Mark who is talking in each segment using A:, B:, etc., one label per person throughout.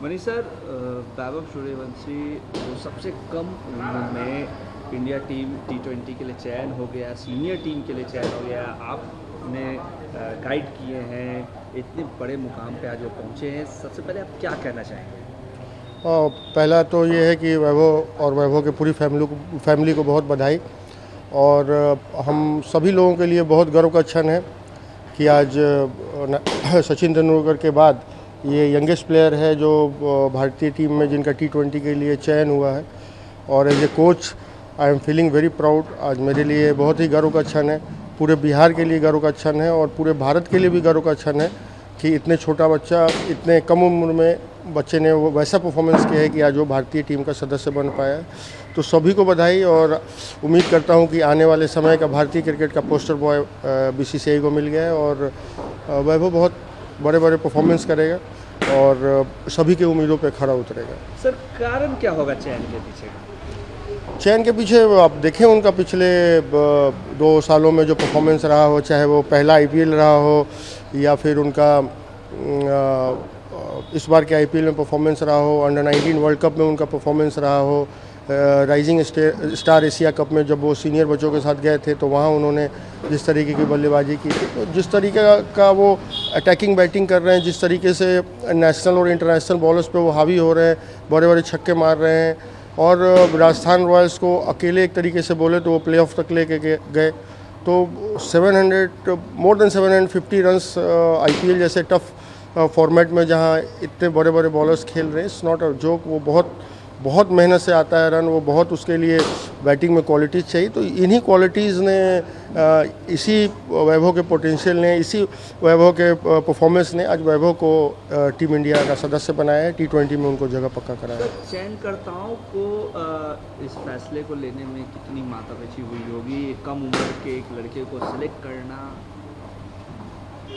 A: Manish sir, Vaibhav Suryavanshi जो सबसे कम उम्र में इंडिया टीम T20 के लिए चयन हो गया, सीनियर टीम के लिए चयन हो गया, आपने गाइड किए हैं, इतने बड़े मुकाम पे आज वो पहुँचे हैं, सबसे पहले आप क्या कहना चाहेंगे?
B: पहला तो ये है कि वैभव और वैभव के पूरी फैमिली को बहुत बधाई। और हम सभी लोगों के लिए बहुत गर्व का क्षण है कि आज सचिन तेंदुलकर के बाद ये यंगेस्ट प्लेयर है जो भारतीय टीम में जिनका T20 के लिए चयन हुआ है। और as a coach I am feeling very proud. आज मेरे लिए बहुत ही गर्व का क्षण है, पूरे बिहार के लिए गर्व का क्षण है और पूरे भारत के लिए भी गर्व का क्षण है कि इतने छोटा बच्चा, इतने कम उम्र में बच्चे ने वो वैसा परफॉर्मेंस किया है कि आज वो भारतीय टीम का सदस्य बन पाया है। तो सभी को बधाई और उम्मीद करता हूं कि आने वाले समय का भारतीय क्रिकेट का पोस्टर बॉय BCCI को मिल गया है और वैभव बहुत बड़े बड़े परफॉर्मेंस करेगा और सभी के उम्मीदों पे खरा उतरेगा।
A: सर, कारण क्या होगा चयन के पीछे?
B: चयन के पीछे आप देखें उनका पिछले 2 सालों में जो परफॉर्मेंस रहा हो, चाहे वो पहला IPL रहा हो या फिर उनका इस बार के IPL में परफॉर्मेंस रहा हो, अंडर-19 वर्ल्ड कप में उनका परफॉर्मेंस रहा हो, राइजिंग स्टार एशिया कप में जब वो सीनियर बच्चों के साथ गए थे तो वहाँ उन्होंने जिस तरीके की बल्लेबाजी की थी, तो जिस तरीके का वो अटैकिंग बैटिंग कर रहे हैं, जिस तरीके से नेशनल और इंटरनेशनल बॉलर्स पे वो हावी हो रहे हैं, बड़े बड़े छक्के मार रहे हैं और राजस्थान रॉयल्स को अकेले एक तरीके से बोले तो वो प्लेऑफ तक लेके गए। तो more than 750 रन्स IPL जैसे टफ फॉर्मेट में जहाँ इतने बड़े बड़े बॉलर्स खेल रहे हैं, इट्स नॉट अ जोक। वो बहुत मेहनत से आता है रन, वो बहुत उसके लिए बैटिंग में क्वालिटीज़ चाहिए। तो इन्हीं क्वालिटीज़ ने इसी वैभव के पोटेंशियल ने, इसी वैभव के परफॉर्मेंस ने आज वैभव को टीम इंडिया का सदस्य बनाया है, T20 में उनको जगह पक्का कराया है।
A: चयनकर्ताओं को इस फैसले को लेने में कितनी माथापच्ची हुई होगी? कम उम्र के एक लड़के को सिलेक्ट करना।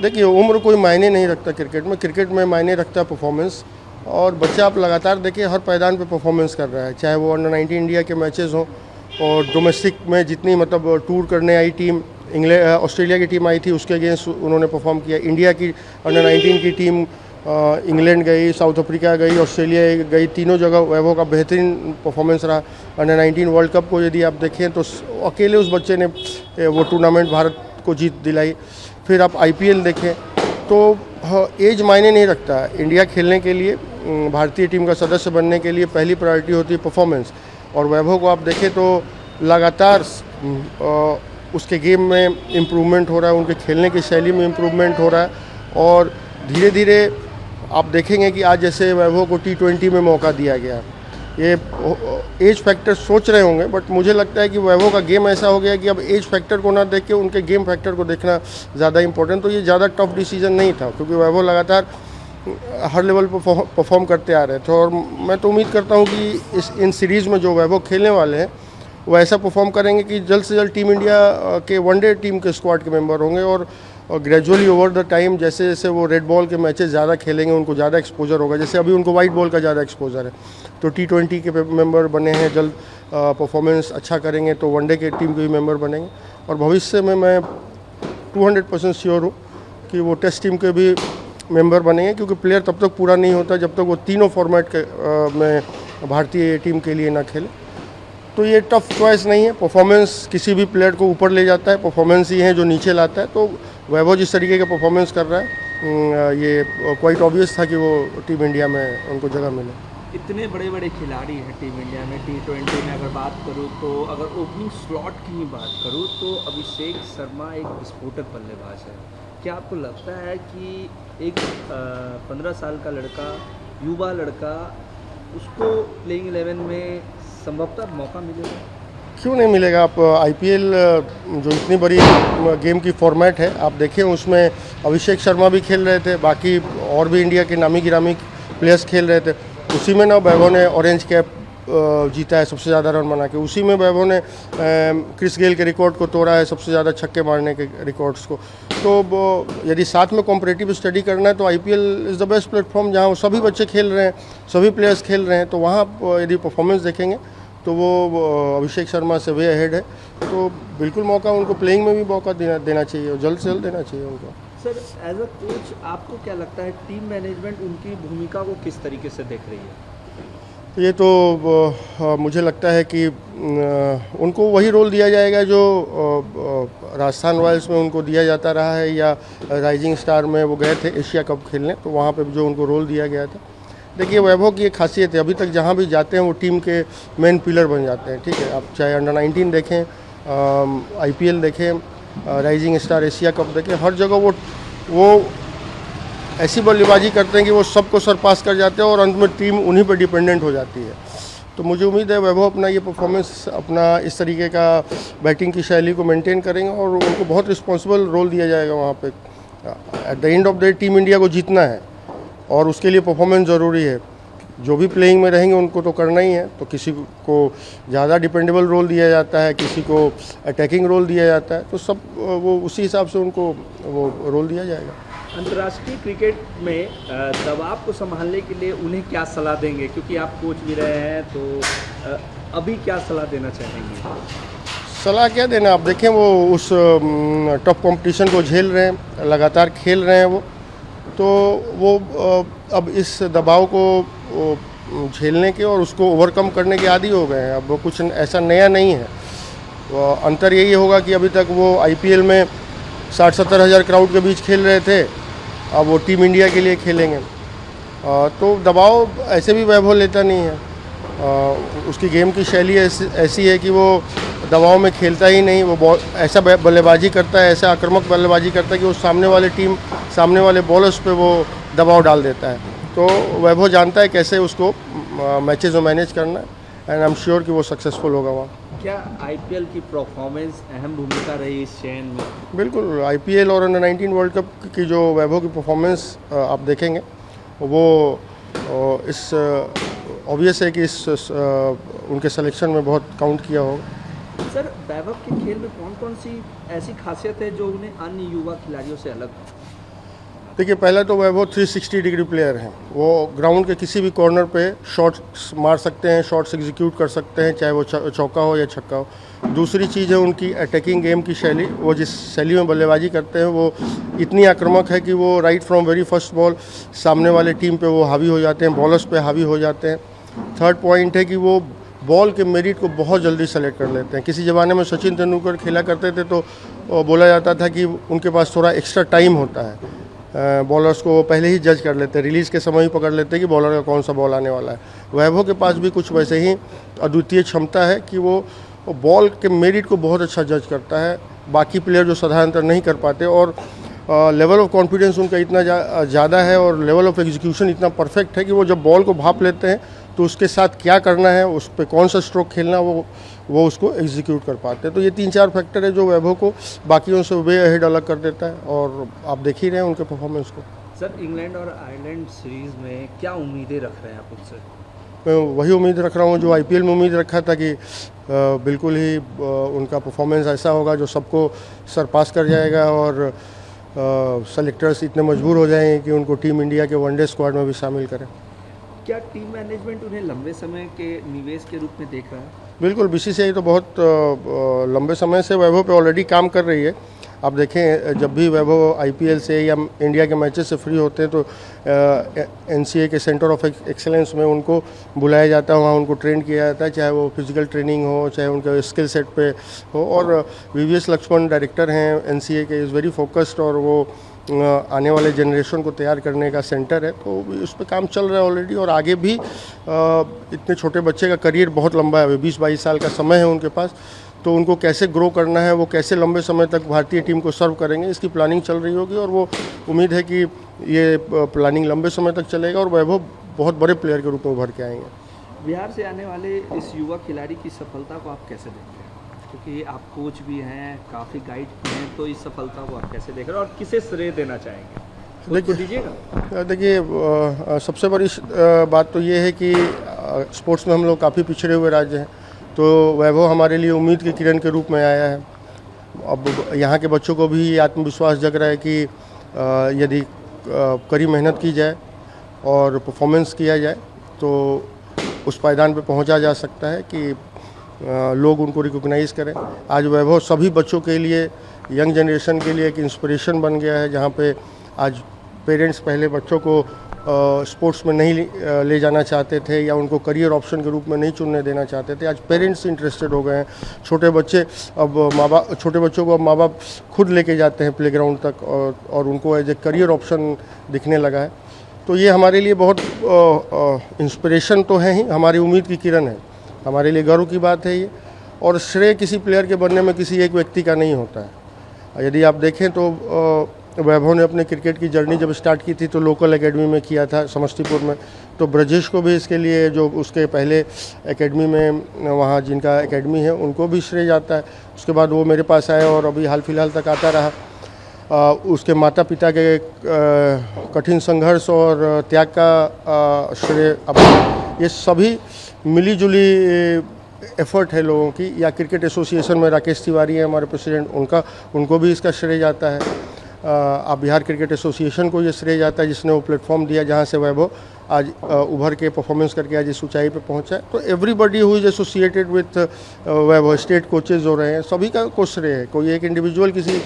B: देखिए, उम्र कोई मायने नहीं रखता क्रिकेट में मायने रखता है परफॉर्मेंस। और बच्चा आप लगातार देखिए हर मैदान पे परफॉर्मेंस कर रहा है, चाहे वो अंडर-19 इंडिया के मैचेस हों और डोमेस्टिक में जितनी मतलब टूर करने आई टीम, ऑस्ट्रेलिया की टीम आई थी उसके अगेंस्ट उन्होंने परफॉर्म किया। इंडिया की अंडर-19 की टीम इंग्लैंड गई, साउथ अफ्रीका गई, ऑस्ट्रेलिया गई, तीनों जगह वैभव का बेहतरीन परफॉर्मेंस रहा। अंडर-19 वर्ल्ड कप को यदि आप देखें तो अकेले उस बच्चे ने वो टूर्नामेंट भारत को जीत दिलाई। फिर आप IPL देखें तो एज मायने नहीं रखता। इंडिया खेलने के लिए, भारतीय टीम का सदस्य बनने के लिए पहली प्रायोरिटी होती है परफॉर्मेंस। और वैभव को आप देखें तो लगातार उसके गेम में इम्प्रूवमेंट हो रहा है, उनके खेलने की शैली में इम्प्रूवमेंट हो रहा है और धीरे धीरे आप देखेंगे कि आज जैसे वैभव को T20 में मौका दिया गया। ये एज फैक्टर सोच रहे होंगे बट मुझे लगता है कि वैभव का गेम ऐसा हो गया कि अब एज फैक्टर को ना देख के उनके गेम फैक्टर को देखना ज़्यादा इंपॉर्टेंट। तो ये ज़्यादा टफ डिसीजन नहीं था क्योंकि वैभव लगातार हर लेवल पर परफॉर्म करते आ रहे थे और मैं तो उम्मीद करता हूँ कि इन सीरीज़ में जो वैभव खेलने वाले हैं वो ऐसा परफॉर्म करेंगे कि जल्द से जल्द टीम इंडिया के वनडे टीम के स्क्वाड के मेंबर होंगे और ग्रेजुअली ओवर द टाइम जैसे जैसे वो रेड बॉल के मैचेस ज़्यादा खेलेंगे उनको ज़्यादा एक्सपोजर होगा। जैसे अभी उनको वाइट बॉल का ज़्यादा एक्सपोजर है, तो T20 के मेंबर बने हैं, जल्द परफॉर्मेंस अच्छा करेंगे तो वनडे के टीम के भी मेंबर बनेंगे। और भविष्य में मैं 200% श्योर हूँ कि वो टेस्ट टीम के भी मेंबर बनेंगे क्योंकि प्लेयर तब तक पूरा नहीं होता जब तक वो तीनों फॉर्मेट के में भारतीय टीम के लिए ना खेले। तो ये टफ चॉइस नहीं है, परफॉर्मेंस किसी भी प्लेयर को ऊपर ले जाता है, परफॉर्मेंस ही है जो नीचे लाता है। तो वैभव जिस तरीके का परफॉर्मेंस कर रहा है ये क्वाइट ऑब्वियस था कि वो टीम इंडिया में उनको जगह मिले।
A: इतने बड़े बड़े खिलाड़ी हैं टीम इंडिया में। T20 में अगर बात करूँ तो अगर ओपनिंग स्लॉट की ही बात करूँ तो अभिषेक शर्मा एक विस्फोटक बल्लेबाज है। क्या आपको लगता है कि एक 15 साल का लड़का, युवा लड़का, उसको प्लेइंग 11 में संभवतः मौका मिलेगा?
B: क्यों नहीं मिलेगा। आप IPL जो इतनी बड़ी गेम की फॉर्मेट है आप देखें, उसमें अभिषेक शर्मा भी खेल रहे थे, बाकी और भी इंडिया के नामी गिरामी प्लेयर्स खेल रहे थे। उसी में ना वैभव ने ऑरेंज कैप जीता है सबसे ज़्यादा रन बना के, उसी में वैभव ने क्रिस गेल के रिकॉर्ड को तोड़ा है, सबसे ज़्यादा छक्के मारने के रिकॉर्ड्स को। तो यदि साथ में कॉम्पिटिटिव स्टडी करना है तो IPL is the best platform जहाँ सभी बच्चे खेल रहे हैं, सभी प्लेयर्स खेल रहे हैं। तो वहाँ यदि परफॉर्मेंस देखेंगे तो वो अभिषेक शर्मा से वे अहेड है। तो बिल्कुल मौका उनको प्लेइंग में भी मौका देना चाहिए और जल्द से जल्द देना चाहिए उनको।
A: सर एज अ कोच आपको क्या लगता है टीम मैनेजमेंट उनकी भूमिका को किस तरीके से देख रही है?
B: ये तो मुझे लगता है कि उनको वही रोल दिया जाएगा जो राजस्थान रॉयल्स में उनको दिया जाता रहा है, या राइजिंग स्टार में वो गए थे एशिया कप खेलने, तो वहाँ पे जो उनको रोल दिया गया था। देखिए वैभव की एक खासियत है, अभी तक जहाँ भी जाते हैं वो टीम के मेन पिलर बन जाते हैं। ठीक है, आप चाहे अंडर 19 देखें, IPL देखें, राइजिंग स्टार एशिया कप देखें, हर जगह वो ऐसी बल्लेबाजी करते हैं कि वो सबको सरपास कर जाते हैं और अंत में टीम उन्हीं पर डिपेंडेंट हो जाती है। तो मुझे उम्मीद है वैभव अपना ये परफॉर्मेंस, अपना इस तरीके का बैटिंग की शैली को मेंटेन करेंगे और उनको बहुत रिस्पॉन्सिबल रोल दिया जाएगा वहाँ पे। At the end of the team India को जीतना है और उसके लिए परफॉर्मेंस ज़रूरी है। जो भी प्लेइंग में रहेंगे उनको तो करना ही है, तो किसी को ज़्यादा डिपेंडेबल रोल दिया जाता है, किसी को अटैकिंग रोल दिया जाता है, तो सब वो उसी हिसाब से उनको वो रोल दिया जाएगा।
A: अंतर्राष्ट्रीय क्रिकेट में दबाव को संभालने के लिए उन्हें क्या सलाह देंगे, क्योंकि आप कोच भी रहे हैं, तो अभी क्या सलाह देना चाहेंगे?
B: सलाह क्या देना, आप देखें वो उस टफ कंपटीशन को झेल रहे हैं, लगातार खेल रहे हैं तो वो अब इस दबाव को झेलने के और उसको ओवरकम करने के आदी हो गए हैं। अब वो कुछ ऐसा नया नहीं है। तो अंतर यही होगा कि अभी तक वो IPL में 60-70 हज़ार क्राउड के बीच खेल रहे थे, अब वो टीम इंडिया के लिए खेलेंगे। तो दबाव ऐसे भी वैभव लेता नहीं है। उसकी गेम की शैली ऐसी है कि वो दबाव में खेलता ही नहीं, वो ऐसा बल्लेबाजी करता है, ऐसा आक्रामक बल्लेबाजी करता है कि वो सामने वाले बॉलर्स पे वो दबाव डाल देता है। तो वैभव जानता है कैसे उसको मैचेस में मैनेज करना है, एंड आई एम श्योर कि वो सक्सेसफुल होगा वहाँ।
A: क्या IPL की परफॉर्मेंस अहम भूमिका रही इस चयन में? बिल्कुल,
B: IPL और अंडर 19 वर्ल्ड कप की जो वैभव की परफॉर्मेंस आप देखेंगे, वो इस ऑब्वियस है कि इस उनके सिलेक्शन में बहुत काउंट किया होगा।
A: सर वैभव के खेल में कौन कौन सी ऐसी खासियत है जो उन्हें अन्य युवा खिलाड़ियों से अलग?
B: देखिए पहला तो वैभव 360 डिग्री प्लेयर हैं। वो ग्राउंड के किसी भी कॉर्नर पे शॉट्स मार सकते हैं, शॉट्स एग्जीक्यूट कर सकते हैं, चाहे वो चौका हो या छक्का हो। दूसरी चीज़ है उनकी अटैकिंग गेम की शैली। वो जिस शैली में बल्लेबाजी करते हैं वो इतनी आक्रामक है कि वो right from very first ball सामने वाले टीम पे वो हावी हो जाते हैं, बॉलर्स पे हावी हो जाते हैं। थर्ड पॉइंट है कि वो बॉल के मेरिट को बहुत जल्दी सेलेक्ट कर लेते हैं। किसी ज़माने में सचिन तेंदुलकर खेला करते थे तो बोला जाता था कि उनके पास थोड़ा एक्स्ट्रा टाइम होता है, बॉलर्स को पहले ही जज कर लेते हैं, रिलीज़ के समय ही पकड़ लेते हैं कि बॉलर का कौन सा बॉल आने वाला है। वैभव के पास भी कुछ वैसे ही अद्वितीय क्षमता है कि वो बॉल के मेरिट को बहुत अच्छा जज करता है, बाकी प्लेयर जो साधारणतः नहीं कर पाते। और लेवल ऑफ कॉन्फिडेंस उनका इतना ज़्यादा है और लेवल ऑफ एग्जीक्यूशन इतना परफेक्ट है कि वो जब बॉल को भाप लेते हैं तो उसके साथ क्या करना है, उस पर कौन सा स्ट्रोक खेलना, वो उसको एग्जीक्यूट कर पाते हैं। तो ये 3-4 फैक्टर है जो वैभव को बाकियों से वे अहेड अलग कर देता है, और आप देख ही रहे हैं उनके परफॉर्मेंस को।
A: सर इंग्लैंड और आयरलैंड सीरीज़ में क्या उम्मीदें रख रहे हैं आप उनसे?
B: मैं वही उम्मीद रख रहा हूँ जो IPL में उम्मीद रखा था कि बिल्कुल ही उनका परफॉर्मेंस ऐसा होगा जो सबको सरपास कर जाएगा और सेलेक्टर्स इतने मजबूर हो जाएंगे कि उनको टीम इंडिया के वनडे स्क्वाड में भी शामिल करें।
A: क्या टीम मैनेजमेंट उन्हें लंबे समय के निवेश के रूप में देख रहा है?
B: बिल्कुल, BCCI तो बहुत लंबे समय से वैभव पे ऑलरेडी काम कर रही है। आप देखें जब भी वैभव IPL से या इंडिया के मैचेस से फ्री होते हैं तो NCA के सेंटर ऑफ एक्सेलेंस में उनको बुलाया जाता है, वहाँ उनको ट्रेन किया जाता है, चाहे वो फिजिकल ट्रेनिंग हो, चाहे उनके स्किल सेट पे हो। और VVS लक्ष्मण डायरेक्टर हैं NCA के, इज़ वेरी फोकस्ड, और वो आने वाले जनरेशन को तैयार करने का सेंटर है, तो उस पर काम चल रहा है ऑलरेडी। और आगे भी इतने छोटे बच्चे का करियर बहुत लंबा है, 20-22 साल का समय है उनके पास, तो उनको कैसे ग्रो करना है, वो कैसे लंबे समय तक भारतीय टीम को सर्व करेंगे, इसकी प्लानिंग चल रही होगी। और वो उम्मीद है कि ये प्लानिंग लंबे समय तक चलेगा और वैभव बहुत बड़े प्लेयर के रूप में उभर के आएंगे।
A: बिहार से आने वाले इस युवा खिलाड़ी की सफलता को आप कैसे देखते हैं? क्योंकि आप कोच भी हैं, काफ़ी गाइड भी हैं, तो इस सफलता को आप कैसे देख रहे हैं और किसे श्रेय देना चाहेंगे?
B: देखिए सबसे बड़ी बात तो ये है कि स्पोर्ट्स में हम लोग काफ़ी पिछड़े हुए राज्य हैं, तो वैभव हमारे लिए उम्मीद की किरण के रूप में आया है। अब यहाँ के बच्चों को भी आत्मविश्वास जग रहा है कि यदि कड़ी मेहनत की जाए और परफॉर्मेंस किया जाए तो उस पायदान पे पहुँचा जा सकता है कि लोग उनको रिकॉग्नाइज़ करें। आज वैभव सभी बच्चों के लिए यंग जनरेशन के लिए एक इंस्पिरेशन बन गया है, जहाँ पे आज पेरेंट्स पहले बच्चों को स्पोर्ट्स में नहीं ले जाना चाहते थे या उनको करियर ऑप्शन के रूप में नहीं चुनने देना चाहते थे। आज पेरेंट्स इंटरेस्टेड हो गए हैं। छोटे बच्चों को अब माँ बाप खुद लेके जाते हैं प्लेग्राउंड तक और उनको एज ए करियर ऑप्शन दिखने लगा है। तो ये हमारे लिए बहुत इंस्पिरेशन तो है ही, हमारी उम्मीद की किरण है, हमारे लिए गर्व की बात है ये। और श्रेय किसी प्लेयर के बनने में किसी एक व्यक्ति का नहीं होता है। यदि आप देखें तो वैभव ने अपने क्रिकेट की जर्नी जब स्टार्ट की थी तो लोकल एकेडमी में किया था समस्तीपुर में। तो ब्रजेश को भी इसके लिए, जो उसके पहले एकेडमी में वहाँ जिनका एकेडमी है, उनको भी श्रेय जाता है। उसके बाद वो मेरे पास आया और अभी हाल फिलहाल तक आता रहा। उसके माता पिता के कठिन संघर्ष और त्याग का श्रेय अब ये सभी मिली जुली एफर्ट है लोगों की। या क्रिकेट एसोसिएशन में राकेश तिवारी हैं हमारे प्रेसिडेंट, उनको भी इसका श्रेय जाता है। अब बिहार क्रिकेट एसोसिएशन को ये श्रेय जाता है जिसने वो प्लेटफॉर्म दिया जहाँ से वैभव आज उभर के परफॉर्मेंस करके आज इस ऊंचाई पे पहुँचा है। तो everybody who is associated with Vaibhav, state coaches हो रहे हैं, सभी का को श्रेय है। कोई एक इंडिविजुअल किसी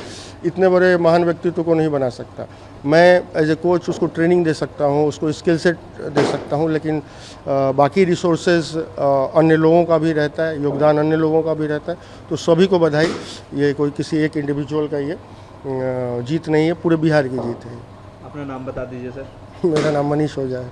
B: इतने बड़े महान व्यक्तित्व को नहीं बना सकता। मैं एज ए कोच उसको ट्रेनिंग दे सकता हूँ, उसको स्किल सेट दे सकता हूँ, लेकिन बाकी रिसोर्सेज अन्य लोगों का भी रहता है, योगदान अन्य लोगों का भी रहता है। तो सभी को बधाई। ये कोई किसी एक इंडिविजुअल का ये जीत नहीं है, पूरे बिहार की जीत है।
A: अपना नाम बता दीजिए सर।
B: मेरा नाम मनीष ओझा है।